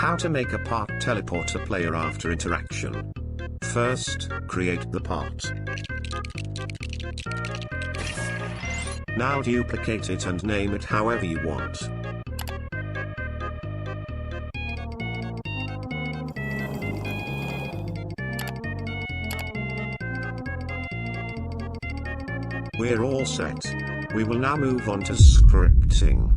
How to make a part teleport a player after interaction. First, create the part. Now duplicate it and name it however you want. We're all set. We will now move on to scripting.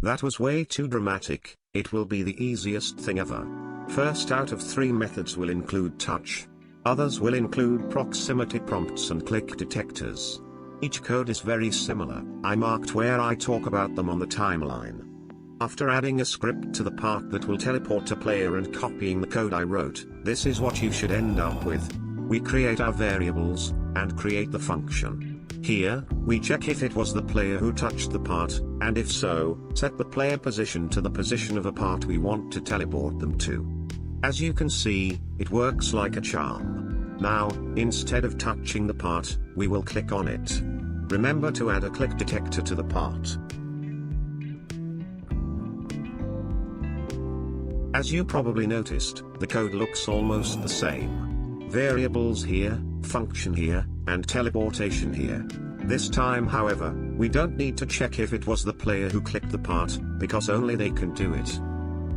That was way too dramatic. It will be the easiest thing ever. First out of 3 methods will include touch. Others will include proximity prompts and click detectors. Each code is very similar. I marked where I talk about them on the timeline. After adding a script to the part that will teleport a player and copying the code I wrote, this is what you should end up with. We create our variables, and create the function. Here, we check if it was the player who touched the part, and if so, set the player position to the position of a part we want to teleport them to. As you can see, it works like a charm. Now, instead of touching the part, we will click on it. Remember to add a click detector to the part. As you probably noticed, the code looks almost the same. Variables here, function here, and teleportation here. This time however, we don't need to check if it was the player who clicked the part, because only they can do it.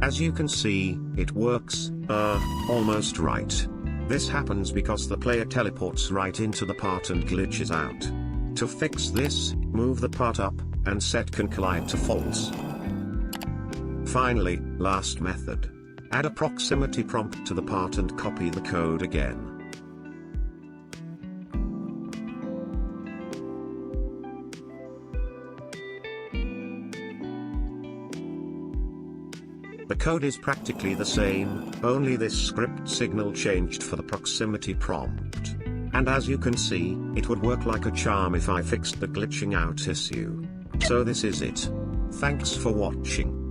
As you can see, it works, almost right. This happens because the player teleports right into the part and glitches out. To fix this, move the part up, and set can collide to false. Finally, last method. Add a proximity prompt to the part and copy the code again. The code is practically the same, only this script signal changed for the proximity prompt. And as you can see, it would work like a charm if I fixed the glitching out issue. So this is it. Thanks for watching.